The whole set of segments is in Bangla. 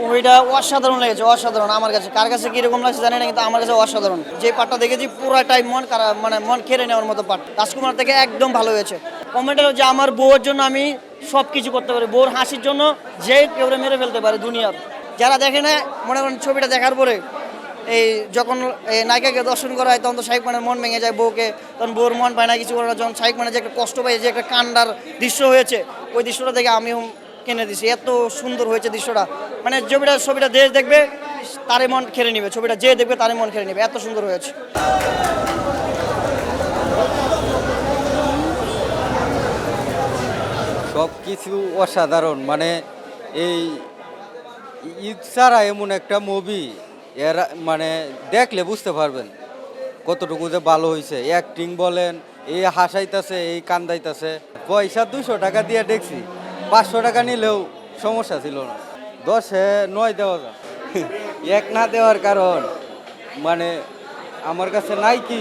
মুভিটা অসাধারণ লেগেছে, অসাধারণ। আমার কাছে, কার কাছে কিরকম লাগছে জানি না, কিন্তু আমার কাছে অসাধারণ। যে পার্টটা দেখেছি পুরাটাই মানে মন কেড়ে নেওয়ার মতো পার্ট। রাজকুমার থেকে একদম ভালো হয়েছে। কমেন্ট হলো যে আমার বউয়ের জন্য আমি সব কিছু করতে পারি, বউর হাসির জন্য যে কেউ মেরে ফেলতে পারে দুনিয়ার। যারা দেখে না, মনে করেন ছবিটা দেখার পরে এই যখন নায়িকাকে দর্শন করা হয় তখন তো শাকিব খানের মন ভেঙে যায় বউকে, তখন বউর মন পায় না কিছু করার। যখন শাকিব খানের যে একটা কষ্ট পায়, যে একটা কান্ডার দৃশ্য হয়েছে, ওই দৃশ্যটা দেখে আমিও কিনে দিছি। এত সুন্দর হয়েছে দৃশ্যটা, মানে ছবিটা যে দেখবে তারে মন কেড়ে নিবে, ছবিটা যে দেখবে তারে মন কেড়ে নিবে, এত সুন্দর হয়েছে। সব কিছু অসাধারণ, মানে এই ঈদ ছাড়া এমন একটা মুভি এর মানে দেখলে বুঝতে পারবেন কতটুকু যে ভালো হয়েছে। অ্যাক্টিং বলেন, এই হাসাইতেছে, এই কান্দাইতেছে। পয়সা 200 টাকা দিয়ে দেখছি, 500 টাকা নিলেও সমস্যা ছিল না। 10-এ 9 দেওয়া যায়। 1 না দেওয়ার কারণ মানে আমার কাছে নাই কি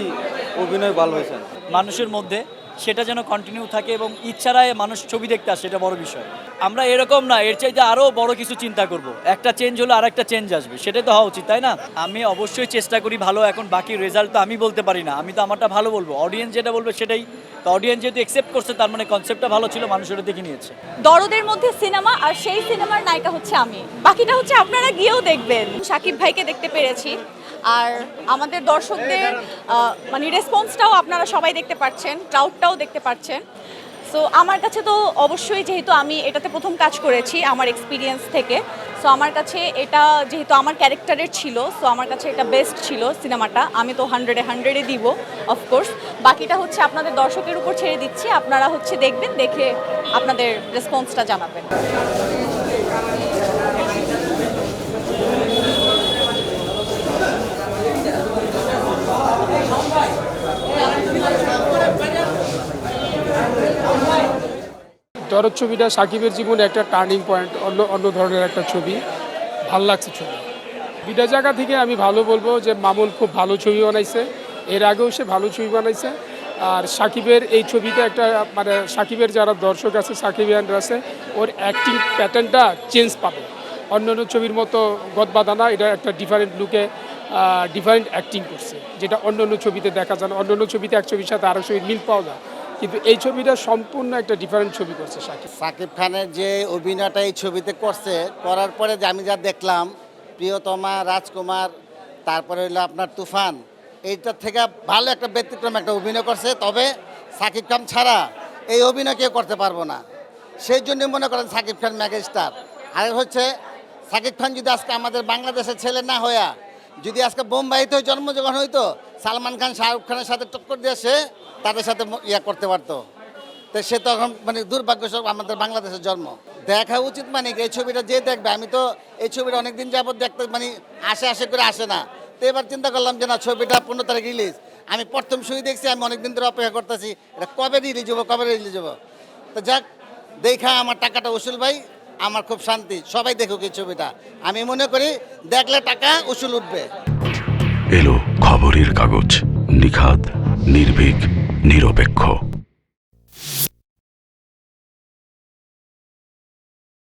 অভিনয় ভালো হয়েছে না। মানুষের মধ্যে সেটা যেন কন্টিনিউ থাকে এবং ইচ্ছারায় মানুষ ছবি দেখতে আসে, এটা বড় বিষয়। আমরা এরকম না, এর চাইতে আরও বড় কিছু চিন্তা করব। একটা চেঞ্জ হলে আর একটা চেঞ্জ আসবে, সেটাই তো হওয়া উচিত, তাই না? আমি অবশ্যই চেষ্টা করি ভালো। এখন বাকি রেজাল্ট তো আমি বলতে পারি না, আমি তো আমারটা ভালো বলবো, অডিয়েন্স যেটা বলবে সেটাই। তো অডিয়েন্স যেহেতু অ্যাকসেপ্ট করছে, তার মানে কনসেপ্টটা ভালো ছিল, মানুষ ওটা দেখে নিয়েছে। দরদের মধ্যে সিনেমা, আর সেই সিনেমার নায়িকা হচ্ছে আমি। বাকিটা হচ্ছে আপনারা গিয়েও দেখবেন। শাকিব ভাইকে দেখতে পেরেছি, আর আমাদের দর্শকদের মানে রেসপন্সটাও আপনারা সবাই দেখতে পাচ্ছেন, ক্রাউডটাও দেখতে পাচ্ছেন। সো আমার কাছে তো অবশ্যই, যেহেতু আমি এটাতে প্রথম কাজ করেছি আমার এক্সপিরিয়েন্স থেকে, সো আমার কাছে এটা যেহেতু আমার ক্যারেক্টারের ছিল, সো আমার কাছে এটা বেস্ট ছিল সিনেমাটা। আমি তো 100-এ 100 দিব অফকোর্স। বাকিটা হচ্ছে আপনাদের দর্শকের উপর ছেড়ে দিচ্ছি, আপনারা হচ্ছে দেখবেন, দেখে আপনাদের রেসপন্সটা জানাবেন। দরদ ছবিটা সাকিবের জীবনে একটা টার্নিং পয়েন্ট, অন্য ধরনের একটা ছবি। ভাল লাগছে ছবি। দুইটা জায়গা থেকে আমি ভালো বলবো যে মামুন খুব ভালো ছবি বানাইছে, এর আগেও সে ভালো ছবি বানাইছে। আর সাকিবের এই ছবিতে একটা মানে সাকিবের যারা দর্শক আছে, সাকিবিয়ানরা আছে, ওর অ্যাক্টিং প্যাটার্নটা চেঞ্জ পাবে। অন্যান্য ছবির মতো গদবাদানা, এটা একটা ডিফারেন্ট লুকে ডিফারেন্ট অ্যাক্টিং করছে, যেটা অন্যান্য ছবিতে দেখা যায় না। অন্যান্য ছবিতে এক ছবির সাথে আরেক ছবির মিল পাওয়া যায়, কিন্তু এই ছবিটা সম্পূর্ণ একটা ডিফারেন্ট ছবি করছে শাকিব খানের যে অভিনয়টা এই ছবিতে করছে, করার পরে যে আমি যা দেখলাম, প্রিয়তমা, রাজকুমার, তারপরে হইলো আপনার তুফান, এইটার থেকে ভালো একটা ব্যতিক্রম একটা অভিনয় করছে। তবে শাকিব খান ছাড়া এই অভিনয় কেউ করতে পারবো না, সেই জন্য মনে করেন শাকিব খান মেগা স্টার। আর হচ্ছে শাকিব খান যদি আজকে আমাদের বাংলাদেশের ছেলে না হইয়া যদি আজকে বোম্বাইতে জন্মগ্রহণ হইতো, সালমান খান, শাহরুখ খানের সাথে টক্কর দিয়ে সে তাদের সাথে করতে পারতো। তো সে তখন মানে দুর্ভাগ্যস্বরূপ আমাদের বাংলাদেশের জন্ম। দেখা উচিত, মানে এই ছবিটা যে দেখবে, আমি তো এই ছবিটা অনেকদিন যাবত দেখতে মানে আসে করে আসে না। তো এবার চিন্তা করলাম যে না, ছবিটা 15 তারিখ রিলিজ, আমি প্রথম শুরু দেখছি, আমি অনেকদিন ধরে অপেক্ষা করতেছি এটা কবে রিলিজ হবো। তো যাক, দেখা আমার টাকাটা উসুল ভাই, আমার খুব শান্তি। সবাই দেখুক এই ছবিটা, আমি মনে করি দেখলে টাকা উসুল উঠবে। এলো খবরের কাগজ, নিখাত, নির্ভীক, নিরপেক্ষ।